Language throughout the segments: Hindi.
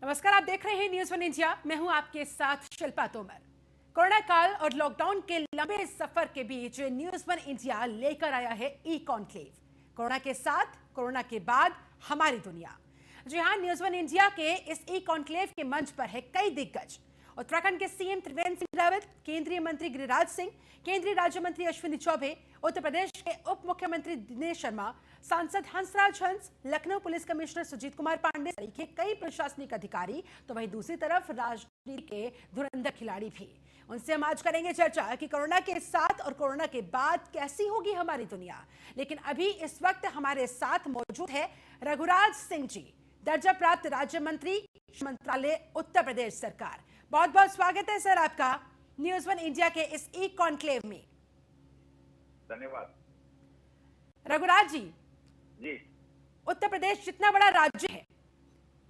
नमस्कार, आप देख रहे हैं न्यूज़ वन इंडिया। मैं हूं आपके साथ शिल्पा तोमर। कोरोना काल और लॉकडाउन के लंबे सफर के बीच न्यूज़ वन इंडिया लेकर आया है ई कॉन्क्लेव। कोरोना के साथ, कोरोना के बाद हमारी दुनिया। जी हां, न्यूज़ वन इंडिया के इस ई कॉन्क्लेव के मंच पर है कई दिग्गज। उत्तराखंड के सीएम त्रिवेंद्र सिंह रावत, केंद्रीय मंत्री गिरिराज सिंह, केंद्रीय राज्य मंत्री अश्विनी चौबे, उत्तर प्रदेश के उप मुख्यमंत्री दिनेश शर्मा, सांसद हंसराज हंस, लखनऊ पुलिस कमिश्नर सुजीत कुमार पांडे सहित कई प्रशासनिक अधिकारी, तो वहीं दूसरी तरफ राजनीति के धुरंधर खिलाड़ी भी। उनसे हम आज करेंगे चर्चा कि कोरोना के साथ और कोरोना के बाद कैसी होगी हमारी दुनिया। लेकिन अभी इस वक्त हमारे साथ मौजूद है रघुराज सिंह जी, दर्जा प्राप्त राज्य मंत्री, मंत्रालय, उत्तर प्रदेश सरकार। बहुत बहुत स्वागत है सर आपका न्यूज़ वन इंडिया के इस ई कॉन्क्लेव में। धन्यवाद। रघुराज जी, उत्तर प्रदेश जितना बड़ा राज्य है,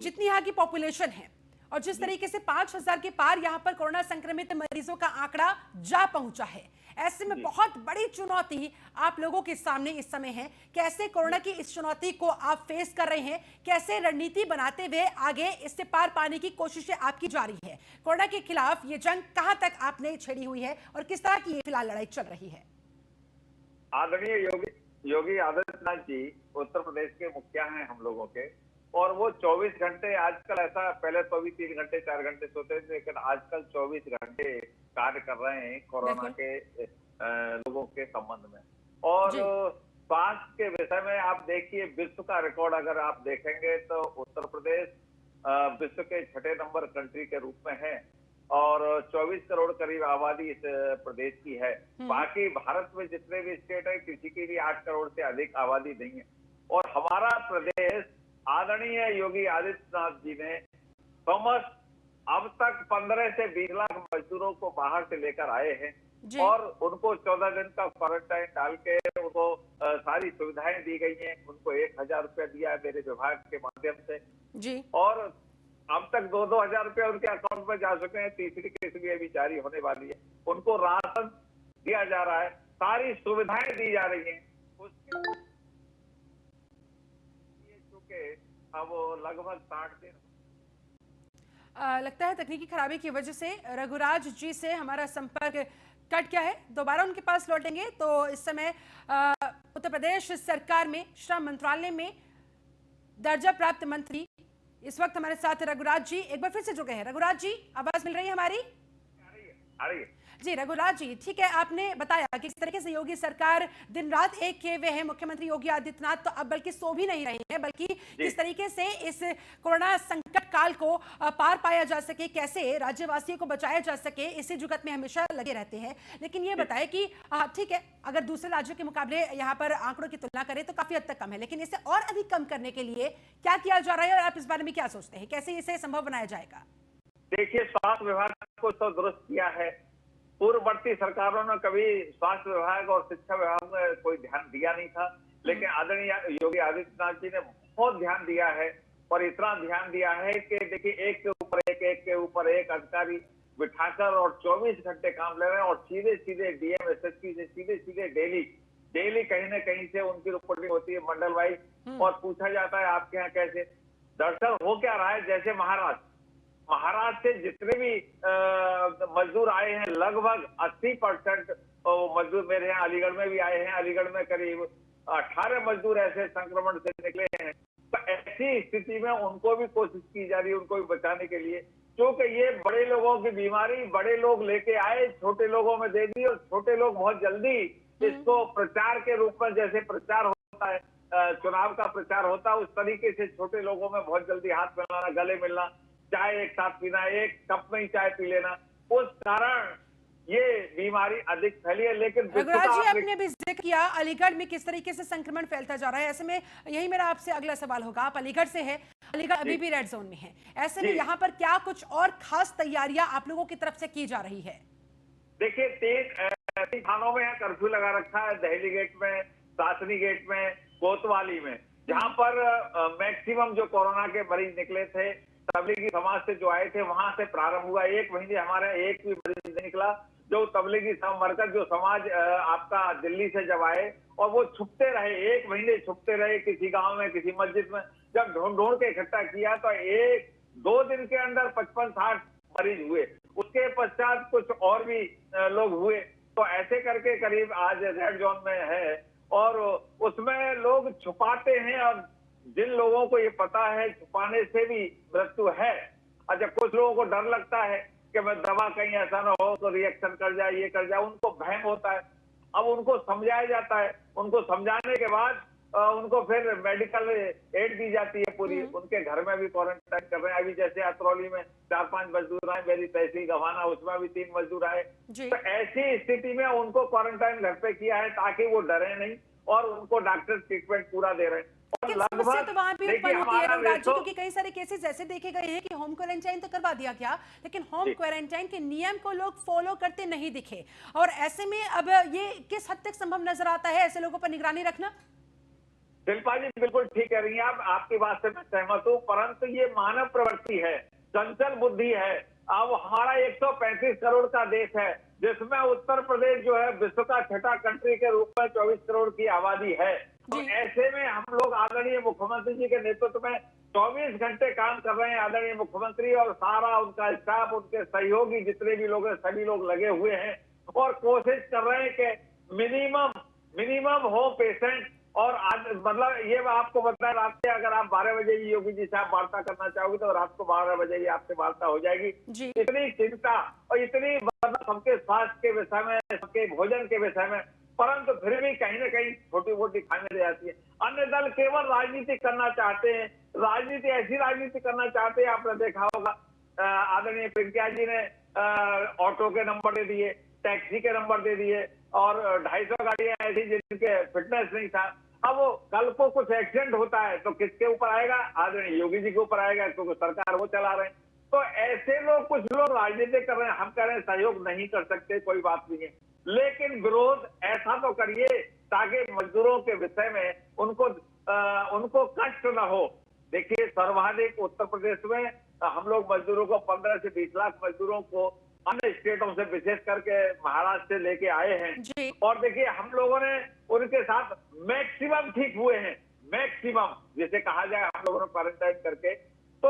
जितनी यहाँ की पॉपुलेशन है और जिस तरीके से 5,000 के पार यहाँ पर कोरोना संक्रमित मरीजों का आंकड़ा जा पहुंचा है, ऐसे में बहुत बड़ी चुनौती आप लोगों के सामने इस समय है। कैसे कोरोना की इस चुनौती को आप फेस कर रहे हैं, कैसे रणनीति बनाते हुए आगे इससे पार पाने की कोशिशें आपकी जारी है? कोरोना के खिलाफ ये जंग कहां तक आपने छेड़ी हुई है और किस तरह की ये फिलहाल लड़ाई चल रही है? आदरणीय योगी आदित्यनाथ जी उत्तर प्रदेश के मुखिया हैं हम लोगों के, और वो 24 घंटे आजकल, ऐसा पहले तो भी 3 घंटे 4 घंटे सोते थे, लेकिन आजकल 24 घंटे कार्य कर रहे हैं कोरोना के लोगों के संबंध में। और स्वास्थ्य के विषय में आप देखिए, विश्व का रिकॉर्ड अगर आप देखेंगे तो उत्तर प्रदेश विश्व के 6ठे नंबर कंट्री के रूप में है और 24 करोड़ करीब आबादी इस प्रदेश की है। बाकी भारत में जितने भी स्टेट है, किसी की भी 8 करोड़ से अधिक आबादी नहीं है। और हमारा प्रदेश आदरणीय योगी आदित्यनाथ जी ने समस्त अब तक 15 से 20 लाख मजदूरों को बाहर से लेकर आए हैं और उनको 14 दिन का क्वारंटाइन डाल के उनको सारी सुविधाएं दी गई हैं। उनको 1,000 रुपया दिया है मेरे विभाग के माध्यम से जी। और अब तक 2-2 हजार रुपया उनके अकाउंट में जा चुके हैं। तीसरी किस्त भी अभी जारी होने वाली है। उनको राशन दिया जा रहा है, सारी सुविधाएं दी जा रही हैं। उसके चुके अब लगभग 60 दिन लगता है तकनीकी खराबी की वजह से रघुराज जी से हमारा संपर्क कट गया है। दोबारा उनके पास लौटेंगे। तो इस समय उत्तर प्रदेश सरकार में श्रम मंत्रालय में दर्जा प्राप्त मंत्री इस वक्त हमारे साथ रघुराज जी एक बार फिर से जुड़ गए हैं। रघुराज जी, आवाज मिल रही है हमारी? आ रही है। जी रघुराज जी, ठीक है, आपने बताया कि किस तरीके से योगी सरकार दिन रात एक किए हुए हैं। मुख्यमंत्री योगी आदित्यनाथ तो अब बल्कि सो भी नहीं रहे हैं, बल्कि किस तरीके से इस कोरोना संकट काल को पार पाया जा सके, कैसे राज्यवासियों को बचाया जा सके, इसी जुगत में हमेशा लगे रहते हैं। लेकिन ये बताएं कि ठीक है, अगर दूसरे राज्यों के मुकाबले यहाँ पर आंकड़ों की तुलना करें तो काफी हद तक कम है, लेकिन इसे और अधिक कम करने के लिए क्या किया जा रहा है और आप इस बारे में क्या सोचते हैं? कैसे इसे संभव बनाया जाएगा? देखिए, स्वास्थ्य विभाग को तो दुरुस्त किया है। पूर्ववर्ती सरकारों ने कभी स्वास्थ्य विभाग और शिक्षा विभाग में कोई ध्यान दिया नहीं था, लेकिन आदरणीय योगी आदित्यनाथ जी ने बहुत ध्यान दिया है। और इतना ध्यान दिया है कि देखिए, एक के ऊपर एक अधिकारी बिठाकर और 24 घंटे काम ले रहे हैं। और सीधे सीधे डीएम एसएसपी से सीधे डेली कहीं ना कहीं से उनकी रिपोर्टिंग होती है मंडल वाइज, और पूछा जाता है आपके यहाँ कैसे। दरअसल हो क्या रहा है, जैसे महाराष्ट्र से जितने भी मजदूर आए हैं, लगभग 80% मजदूर मेरे यहाँ अलीगढ़ में भी आए हैं। अलीगढ़ में करीब 18 मजदूर ऐसे संक्रमण से निकले हैं। तो ऐसी स्थिति में उनको भी कोशिश की जा रही है, उनको भी बचाने के लिए, क्योंकि ये बड़े लोगों की बीमारी बड़े लोग लेके आए, छोटे लोगों में दे दी, और छोटे लोग बहुत जल्दी इसको प्रचार के रूप में, जैसे प्रचार होता है, चुनाव का प्रचार होता है, उस तरीके से छोटे लोगों में बहुत जल्दी हाथ मिलाना, गले मिलना, चाय एक साथ पीना, एक कप में ही चाय पी लेना, उस कारण ये बीमारी अधिक फैली है। लेकिन रघुराज जी, आपने भी जिक्र किया अलीगढ़ में किस तरीके से संक्रमण फैलता जा रहा है। ऐसे में यही मेरा आपसे अगला सवाल होगा। आप अलीगढ़ से हैं, अलीगढ़ अभी भी रेड जोन में है। ऐसे में यहाँ पर क्या कुछ और खास तैयारियां आप लोगों की तरफ से की जा रही है? देखिए, 3 थानों में यहाँ कर्फ्यू लगा रखा है, दहली गेट में, सासनी गेट में, कोतवाली में, जहाँ पर मैक्सिमम जो कोरोना के मरीज निकले थे, तबलीगी समाज से जो आए थे, वहां से प्रारंभ हुआ। 1 महीने हमारे एक भी मरीज नहीं निकला। जो तबलीगी मरकज जो समाज आपका दिल्ली से जब आए, और वो छुपते रहे, 1 महीने छुपते रहे, किसी गांव में, किसी मस्जिद में। जब ढूंढ के इकट्ठा किया तो एक 2 दिन के अंदर 55-60 मरीज हुए, उसके पश्चात कुछ और भी लोग हुए। तो ऐसे करके करीब आज रेड जोन में है और उसमें लोग छुपाते हैं और जिन लोगों को ये पता है छुपाने से भी मृत्यु है। अच्छा, कुछ लोगों को डर लगता है कि मैं दवा कहीं ऐसा ना हो तो रिएक्शन कर जाए, ये कर जाए, उनको भय होता है। अब उनको समझाया जाता है, उनको समझाने के बाद उनको फिर मेडिकल एड दी जाती है पूरी, उनके घर में भी क्वारंटाइन कर रहे हैं। अभी जैसे अतरौली में 4-5 मजदूर आए, मेरी तहसील गवाना उसमें भी 3 मजदूर आए। तो ऐसी स्थिति में उनको क्वारंटाइन घर पे किया है ताकि वो डरे नहीं और उनको डॉक्टर ट्रीटमेंट पूरा दे रहे हैं। लेकिन समस्या तो वहां भी उत्पन्न होती है रघुराज जी, क्योंकि कई सारे केसेस ऐसे देखे गए हैं कि होम क्वारंटाइन तो करवा दिया गया, लेकिन होम क्वारंटाइन के नियम को लोग फॉलो करते नहीं दिखे। और ऐसे में अब ये किस हद तक संभव नजर आता है ऐसे लोगों पर निगरानी रखना? शिल्पा जी बिल्कुल ठीक कह रही हैं आप, आपकी बात से मैं सहमत हूँ, परंतु ये मानव प्रवृत्ति है, चंचल बुद्धि है। अब हमारा 135 करोड़ का देश है, जिसमें उत्तर प्रदेश जो है विश्व का छठा कंट्री के रूप में 24 करोड़ की आबादी है। तो ऐसे में हम लोग आदरणीय मुख्यमंत्री जी के नेतृत्व में 24 घंटे काम कर रहे हैं। आदरणीय मुख्यमंत्री और सारा उनका स्टाफ, उनके सहयोगी जितने भी लोग हैं, सभी लोग लगे हुए हैं और कोशिश कर रहे हैं कि मिनिमम हो पेशेंट। और आज मतलब ये मैं आपको बताया, रात के अगर आप 12 बजे भी योगी जी से आप वार्ता करना चाहोगे तो रात को 12 बजे भी आपसे वार्ता हो जाएगी। इतनी चिंता और इतनी मतलब सबके स्वास्थ्य के विषय में, सबके भोजन के विषय में, परंतु फिर भी कहीं ना कहीं छोटी मोटी खाने जाती है। अन्य दल केवल राजनीति करना चाहते हैं, राजनीति ऐसी राजनीति करना चाहते हैं। आपने देखा होगा आदरणीय प्रियंका जी ने ऑटो के नंबर दे दिए, टैक्सी के नंबर दे दिए और 250 गाड़ियां ऐसी जिनके फिटनेस नहीं था। अब वो कल को कुछ एक्सीडेंट होता है तो किसके ऊपर आएगा? आदरणीय योगी जी के ऊपर आएगा, क्योंकि सरकार वो चला रहे हैं। तो ऐसे लोग, कुछ लोग राजनीति कर रहे हैं, हम कह रहे हैं सहयोग नहीं कर सकते, कोई बात नहीं है, लेकिन विरोध ऐसा तो करिए ताकि मजदूरों के विषय में उनको कष्ट न हो। देखिए, सर्वाधिक उत्तर प्रदेश में हम लोग मजदूरों को 15 से 20 लाख मजदूरों को अन्य स्टेटों से विशेष करके महाराष्ट्र से लेके आए हैं और देखिए हम लोगों ने उनके साथ मैक्सिमम ठीक हुए हैं, मैक्सिमम जिसे कहा जाए, हम लोगों ने क्वारंटाइन करके। तो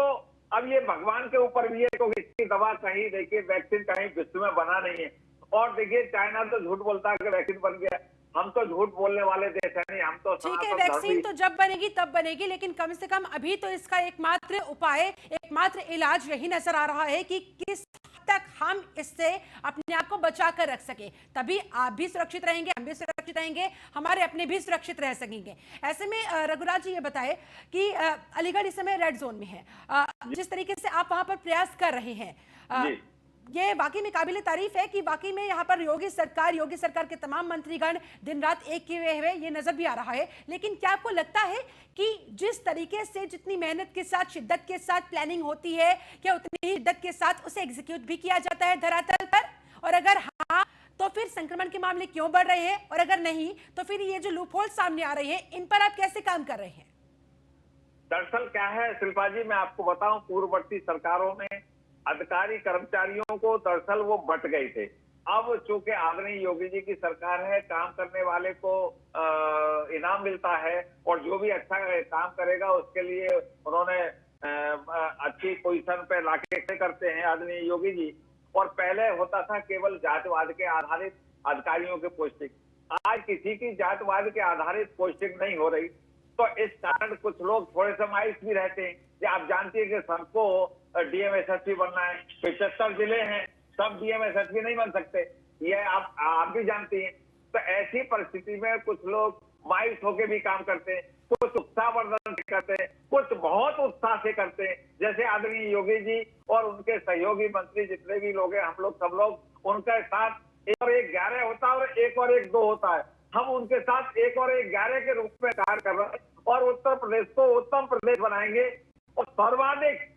अब ये भगवान के ऊपर भी है, क्योंकि इसकी दवा कहीं देखिए वैक्सीन कहीं विश्व में बना नहीं है। और देखिए चाइना तो झूठ बोलता है कि वैक्सीन बन गया, हम तो झूठ बोलने वाले देश है नहीं, हम तो ठीक है, वैक्सीन तो जब बनेगी तब बनेगी, लेकिन कम से कम अभी तो इसका एकमात्र उपाय, एकमात्र इलाज यही नजर आ रहा है कि किस तक हम इससे अपने आप को बचा कर रख सके, तभी आप भी सुरक्षित रहेंगे, हम भी सुरक्षित रहेंगे, हमारे अपने भी सुरक्षित रह सकेंगे। ऐसे में रघुराज जी ये बताए कि अलीगढ़ इस समय रेड जोन में है, जिस तरीके से आप वहां पर प्रयास कर रहे हैं, ये वाकई में काबिले तारीफ है कि वाकई में यहाँ पर योगी सरकार के तमाम मंत्रीगण दिन रात एक किए हुए ये नजर भी आ रहा है। लेकिन क्या आपको लगता है कि जिस तरीके से, जितनी मेहनत के साथ, शिद्दत के साथ प्लानिंग होती है, क्या उतनी ही शिद्दत के साथ उसे एग्जीक्यूट भी किया जाता है धरातल पर? और अगर हाँ, तो फिर संक्रमण के मामले क्यों बढ़ रहे हैं, और अगर नहीं तो फिर ये जो लूपहोल सामने आ रहे हैं, इन पर आप कैसे काम कर रहे हैं? दरअसल क्या है शिल्पा जी, मैं आपको बताऊं, पूर्ववर्ती सरकारों में अधिकारी कर्मचारियों को दरअसल वो बट गए थे। अब चूंकि आदरणीय योगी जी की सरकार है, काम करने वाले को इनाम मिलता है और जो भी अच्छा काम करेगा उसके लिए उन्होंने अच्छी पोजीशन पे लाके करते हैं आदरणीय योगी जी। और पहले होता था केवल जातिवाद के आधारित अधिकारियों की पोस्टिंग, आज किसी की जातिवाद के आधारित पोस्टिंग नहीं हो रही। तो इस कारण कुछ लोग थोड़े से मायूस भी रहते हैं कि आप जानती है कि सबको डीएम एसएसपी बनना है, 75 जिले हैं, सब डीएम एसएसपी नहीं बन सकते, ये आप भी जानती हैं। तो ऐसी परिस्थिति में कुछ लोग मायूस होकर भी काम करते हैं, कुछ उत्साहवर्धन से करते हैं, कुछ बहुत उत्साह से करते हैं। जैसे आदरणीय योगी जी और उनके सहयोगी मंत्री जितने भी लोग हैं, हम लोग सब लोग उनके साथ 1 और 1 11 होता है और 1 और 1 2 होता है। हम उनके साथ 1 और 1 11 के रूप में कार्य कर रहे हैं और उत्तर प्रदेश को उत्तम प्रदेश बनाएंगे और सर्वाधिक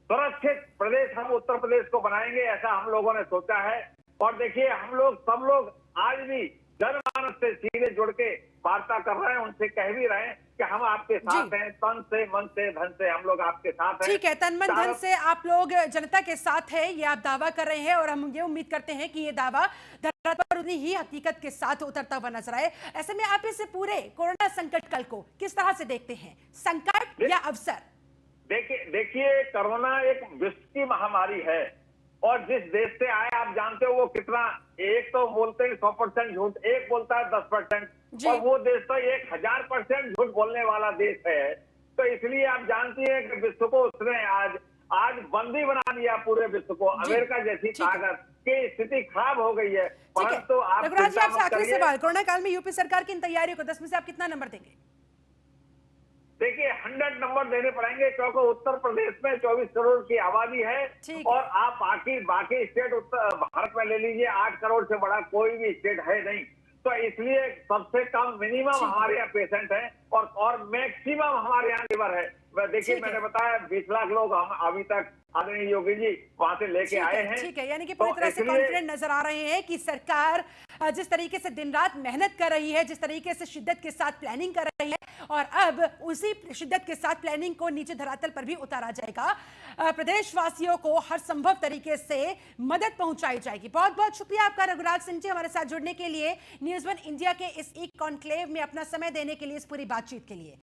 सुरक्षित प्रदेश हम उत्तर प्रदेश को बनाएंगे, ऐसा हम लोगों ने सोचा है। और देखिए हम लोग सब लोग आज भी जनमानस से सीधे जुड़ के वार्ता कर रहे हैं, उनसे कह भी रहे हैं कि हम आपके साथ हैं, तन से, मन से, धन से हम लोग आपके साथ हैं। ठीक है, तन मन धन से आप लोग जनता के साथ हैं, ये आप दावा कर रहे हैं और हम ये उम्मीद करते हैं कि ये दावा धरातल पर उतनी ही हकीकत के साथ उतरता हुआ नजर आए। ऐसे में आप इस पूरे कोरोना संकट काल को किस तरह से देखते हैं, संकट या अवसर? देखिए कोरोना एक विश्व की महामारी है और जिस देश से आए आप जानते हो वो कितना, एक तो बोलते हैं 100% झूठ, एक बोलता है 10%, जी। और वो देश तो 1000% झूठ बोलने वाला देश है। तो इसलिए आप जानती हैं कि विश्व को उसने आज बंदी बना दिया, पूरे विश्व को। जी, अमेरिका जैसी ठीक है। ताकत की स्थिति खराब हो गई है। ठीक है परंतु आप रघुराज जी, चिंता आपसे मत आखिरी करिए। सवाल, कोरोना काल में यूपी सरकार की इन तैयारियों को 10 में से आप कितना नंबर देंगे? देखिए 100 नंबर देने पड़ेंगे, क्योंकि उत्तर प्रदेश में 24 करोड़ की आबादी है। ठीक और है। आप बाकी स्टेट उत्तर भारत में ले लीजिए, 8 करोड़ से बड़ा कोई भी स्टेट है नहीं। तो इसलिए सबसे कम मिनिमम ठीक है। हमारे यहाँ पेशेंट है और मैक्सिमम हमारे यहाँ लिवर है। देखिए ठीक है। मैंने बताया 20 लाख लोग हम अभी तक आदरणीय योगी जी वहां से लेके आए हैं। ठीक है, यानी कि पूरी तो तरह से इसलिए कॉन्फिडेंट नजर आ रहे हैं कि सरकार जिस तरीके से दिन रात मेहनत कर रही है, जिस तरीके से शिद्दत के साथ प्लानिंग कर रही है, और अब उसी शिद्दत के साथ प्लानिंग को नीचे धरातल पर भी उतारा जाएगा। प्रदेशवासियों को हर संभव तरीके से मदद पहुंचाई जाएगी। बहुत बहुत शुक्रिया आपका रघुराज सिंह जी, हमारे साथ जुड़ने के लिए, न्यूज़ 1 इंडिया के इस ई कॉन्क्लेव में अपना समय देने के लिए, इस पूरी बातचीत के लिए।